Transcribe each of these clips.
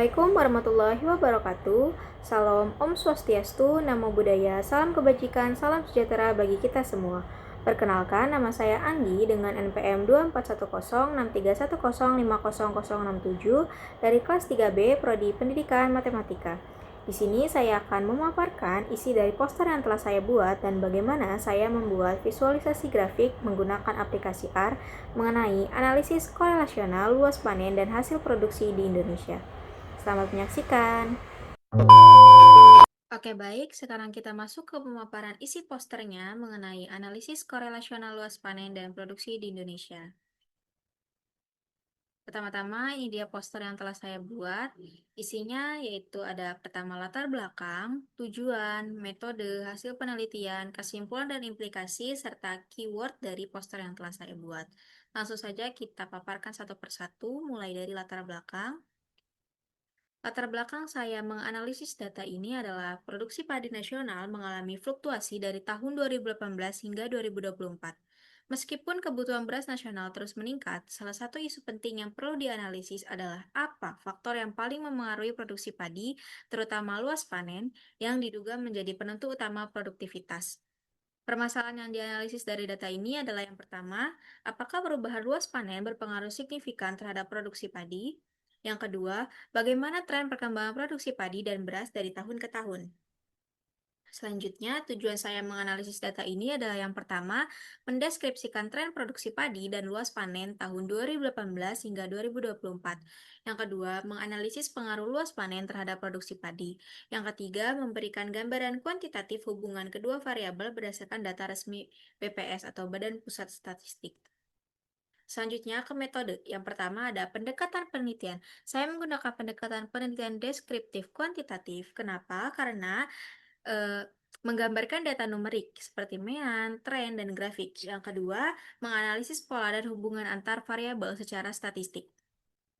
Assalamualaikum warahmatullahi wabarakatuh. Salam Om Swastiastu, Namo Buddhaya, salam kebajikan, salam sejahtera bagi kita semua. Perkenalkan, nama saya Anggi dengan NPM 24106310500067 dari kelas 3B Prodi Pendidikan Matematika. Di sini saya akan memaparkan isi dari poster yang telah saya buat dan bagaimana saya membuat visualisasi grafik menggunakan aplikasi R mengenai analisis korelasional luas panen dan hasil produksi di Indonesia. Selamat menyaksikan. Oke, baik. Sekarang kita masuk ke pemaparan isi posternya mengenai analisis korelasional luas panen dan produksi di Indonesia. Pertama-tama, ini dia poster yang telah saya buat. Isinya yaitu ada pertama latar belakang, tujuan, metode, hasil penelitian, kesimpulan dan implikasi, serta keyword dari poster yang telah saya buat. Langsung saja kita paparkan satu persatu, mulai dari latar belakang. Latar belakang saya menganalisis data ini adalah produksi padi nasional mengalami fluktuasi dari tahun 2018 hingga 2024. Meskipun kebutuhan beras nasional terus meningkat, salah satu isu penting yang perlu dianalisis adalah apa faktor yang paling memengaruhi produksi padi, terutama luas panen, yang diduga menjadi penentu utama produktivitas. Permasalahan yang dianalisis dari data ini adalah yang pertama, apakah perubahan luas panen berpengaruh signifikan terhadap produksi padi? Yang kedua, bagaimana tren perkembangan produksi padi dan beras dari tahun ke tahun? Selanjutnya, tujuan saya menganalisis data ini adalah yang pertama, mendeskripsikan tren produksi padi dan luas panen tahun 2018 hingga 2024. Yang kedua, menganalisis pengaruh luas panen terhadap produksi padi. Yang ketiga, memberikan gambaran kuantitatif hubungan kedua variabel berdasarkan data resmi BPS atau Badan Pusat Statistik. Selanjutnya ke metode. Yang pertama ada pendekatan penelitian. Saya menggunakan pendekatan penelitian deskriptif kuantitatif. Kenapa? Karena menggambarkan data numerik seperti mean, tren, dan grafik. Yang kedua, menganalisis pola dan hubungan antar variabel secara statistik.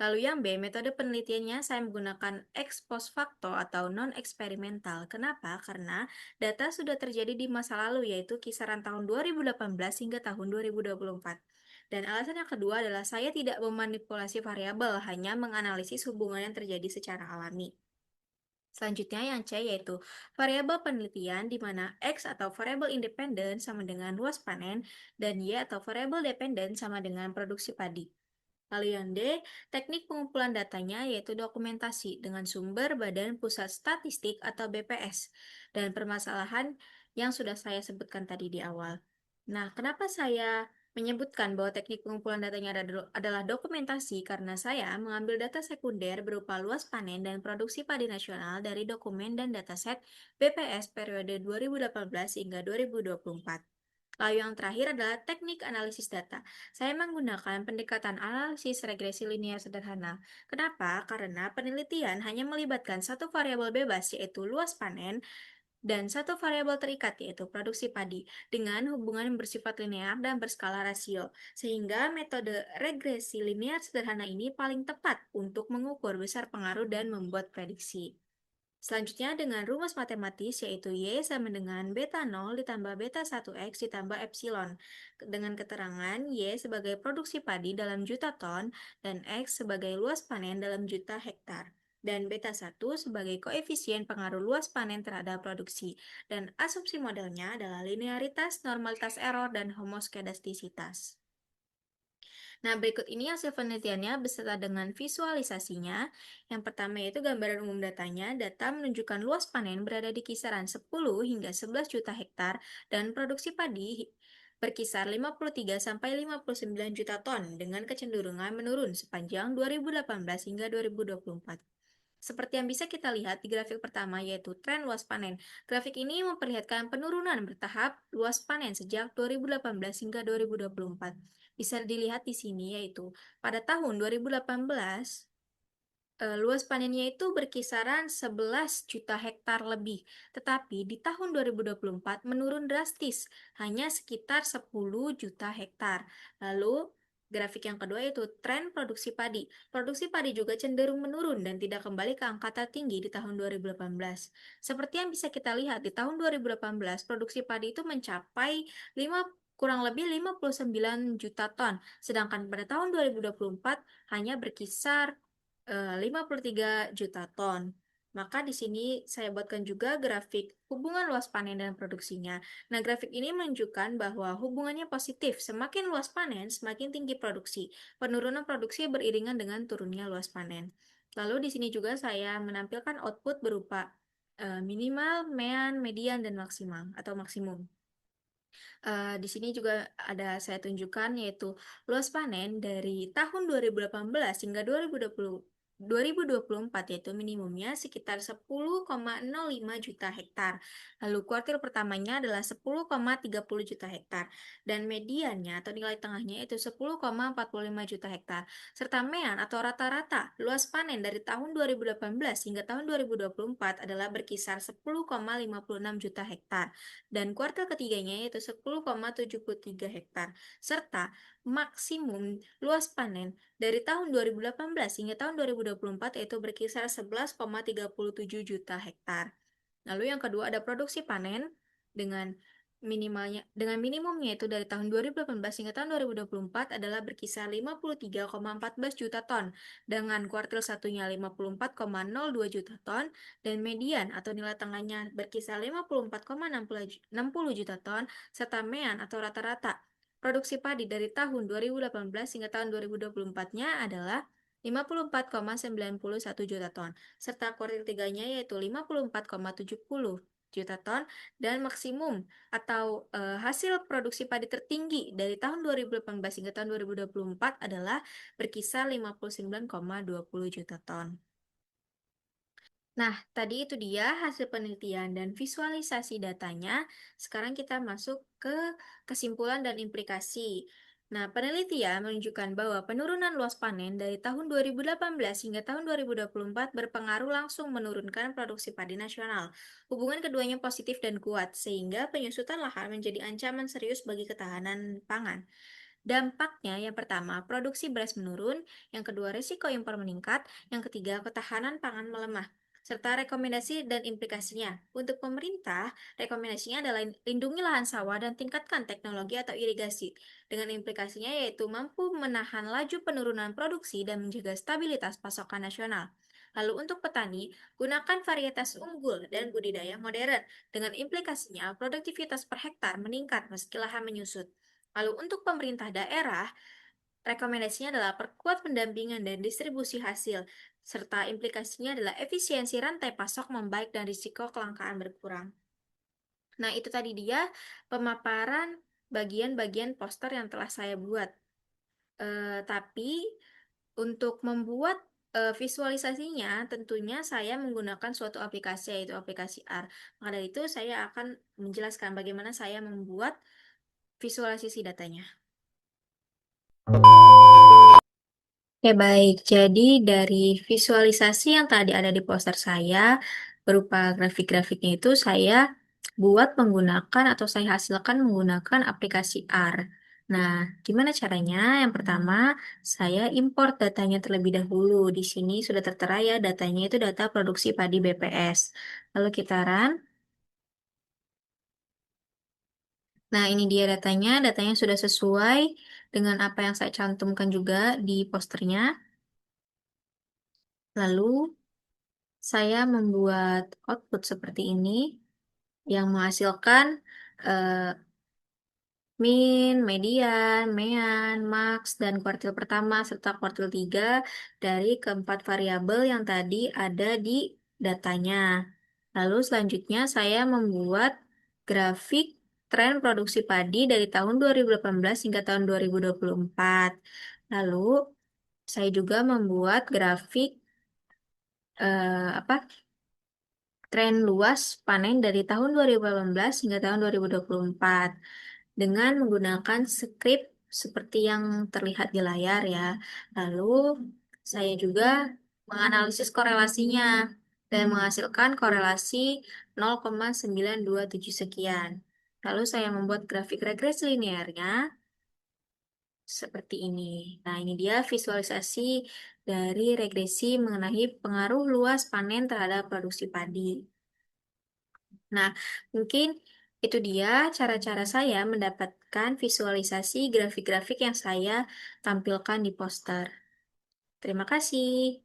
Lalu yang B, metode penelitiannya saya menggunakan ex post facto atau non-eksperimental. Kenapa? Karena data sudah terjadi di masa lalu, yaitu kisaran tahun 2018 hingga tahun 2024. Dan alasan yang kedua adalah saya tidak memanipulasi variabel, hanya menganalisis hubungan yang terjadi secara alami. Selanjutnya yang C yaitu variabel penelitian di mana X atau variabel independen sama dengan luas panen dan Y atau variabel dependen sama dengan produksi padi. Lalu yang D, teknik pengumpulan datanya yaitu dokumentasi dengan sumber Badan Pusat Statistik atau BPS dan permasalahan yang sudah saya sebutkan tadi di awal. Nah, kenapa saya menyebutkan bahwa teknik pengumpulan datanya adalah dokumentasi karena saya mengambil data sekunder berupa luas panen dan produksi padi nasional dari dokumen dan dataset BPS periode 2018 hingga 2024. Lalu yang terakhir adalah teknik analisis data. Saya menggunakan pendekatan analisis regresi linear sederhana. Kenapa? Karena penelitian hanya melibatkan satu variabel bebas yaitu luas panen dan satu variabel terikat yaitu produksi padi dengan hubungan yang bersifat linear dan berskala rasio. Sehingga metode regresi linear sederhana ini paling tepat untuk mengukur besar pengaruh dan membuat prediksi. Selanjutnya dengan rumus matematis yaitu Y sama dengan beta 0 ditambah beta 1X ditambah epsilon. Dengan keterangan Y sebagai produksi padi dalam juta ton dan X sebagai luas panen dalam juta hektar. Dan beta 1 sebagai koefisien pengaruh luas panen terhadap produksi. Dan asumsi modelnya adalah linearitas, normalitas error, dan homoskedastisitas. Nah, berikut ini hasil penelitiannya beserta dengan visualisasinya. Yang pertama yaitu gambaran umum datanya. Data menunjukkan luas panen berada di kisaran 10 hingga 11 juta hektar dan produksi padi berkisar 53 sampai 59 juta ton dengan kecenderungan menurun sepanjang 2018 hingga 2024. Seperti yang bisa kita lihat di grafik pertama yaitu tren luas panen. Grafik ini memperlihatkan penurunan bertahap luas panen sejak 2018 hingga 2024. Bisa dilihat di sini yaitu pada tahun 2018 luas panennya itu berkisaran 11 juta hektar lebih. Tetapi di tahun 2024 menurun drastis, hanya sekitar 10 juta hektar. Lalu grafik yang kedua yaitu tren produksi padi. Produksi padi juga cenderung menurun dan tidak kembali ke angka tertinggi di tahun 2018. Seperti yang bisa kita lihat di tahun 2018 produksi padi itu mencapai kurang lebih 59 juta ton, sedangkan pada tahun 2024 hanya berkisar 53 juta ton. Maka di sini saya buatkan juga grafik hubungan luas panen dan produksinya. Nah, grafik ini menunjukkan bahwa hubungannya positif. Semakin luas panen, semakin tinggi produksi. Penurunan produksi beriringan dengan turunnya luas panen. Lalu di sini juga saya menampilkan output berupa minimal, mean, median, dan maksimal atau maksimum. Di sini juga ada saya tunjukkan yaitu luas panen dari tahun 2018 hingga 2024 yaitu minimumnya sekitar 10,05 juta hektar. Lalu kuartil pertamanya adalah 10,30 juta hektar dan mediannya atau nilai tengahnya itu 10,45 juta hektar. Serta mean atau rata-rata luas panen dari tahun 2018 hingga tahun 2024 adalah berkisar 10,56 juta hektar dan kuartal ketiganya yaitu 10,73 hektar, serta maksimum luas panen dari tahun 2018 hingga tahun 2024 yaitu berkisar 11,37 juta hektar. Lalu yang kedua ada produksi panen dengan minimumnya itu dari tahun 2018 hingga tahun 2024 adalah berkisar 53,14 juta ton dengan kuartil satunya 54,02 juta ton dan median atau nilai tengahnya berkisar 54,60 juta ton serta mean atau rata-rata produksi padi dari tahun 2018 hingga tahun 2024-nya adalah 54,91 juta ton serta kuartil tiganya yaitu 54,70 juta ton dan maksimum atau hasil produksi padi tertinggi dari tahun 2018 hingga tahun 2024 adalah berkisar 59,20 juta ton. Nah, tadi itu dia hasil penelitian dan visualisasi datanya. Sekarang kita masuk ke kesimpulan dan implikasi. Nah, penelitian menunjukkan bahwa penurunan luas panen dari tahun 2018 hingga tahun 2024 berpengaruh langsung menurunkan produksi padi nasional. Hubungan keduanya positif dan kuat, sehingga penyusutan lahan menjadi ancaman serius bagi ketahanan pangan. Dampaknya yang pertama, produksi beras menurun, yang kedua, risiko impor meningkat, yang ketiga, ketahanan pangan melemah, serta rekomendasi dan implikasinya. Untuk pemerintah, rekomendasinya adalah lindungi lahan sawah dan tingkatkan teknologi atau irigasi. Dengan implikasinya yaitu mampu menahan laju penurunan produksi dan menjaga stabilitas pasokan nasional. Lalu untuk petani, gunakan varietas unggul dan budidaya modern. Dengan implikasinya, produktivitas per hektar meningkat meski lahan menyusut. Lalu untuk pemerintah daerah, rekomendasinya adalah perkuat pendampingan dan distribusi hasil, serta implikasinya adalah efisiensi rantai pasok membaik dan risiko kelangkaan berkurang. Nah, itu tadi dia pemaparan bagian-bagian poster yang telah saya buat. Tapi untuk membuat visualisasinya, tentunya saya menggunakan suatu aplikasi, yaitu aplikasi R. Maka dari itu, saya akan menjelaskan bagaimana saya membuat visualisasi datanya. Oke, baik. Jadi dari visualisasi yang tadi ada di poster saya, berupa grafik-grafiknya itu saya buat menggunakan atau saya hasilkan menggunakan aplikasi R. Nah, gimana caranya? Yang pertama, saya import datanya terlebih dahulu. Di sini sudah tertera ya, datanya itu data produksi padi BPS. Lalu kita run. Nah, ini dia datanya. Datanya sudah sesuai dengan apa yang saya cantumkan juga di posternya. Lalu saya membuat output seperti ini yang menghasilkan eh, min, median, mean, max, dan kuartil pertama serta kuartil 3 dari keempat variabel yang tadi ada di datanya. Lalu selanjutnya saya membuat grafik tren produksi padi dari tahun 2018 hingga tahun 2024. Lalu saya juga membuat grafik apa tren luas panen dari tahun 2018 hingga tahun 2024 dengan menggunakan skrip seperti yang terlihat di layar ya. Lalu saya juga menganalisis korelasinya dan menghasilkan korelasi 0,927 sekian. Lalu saya membuat grafik regresi linearnya seperti ini. Nah, ini dia visualisasi dari regresi mengenai pengaruh luas panen terhadap produksi padi. Nah, mungkin itu dia cara-cara saya mendapatkan visualisasi grafik-grafik yang saya tampilkan di poster. Terima kasih.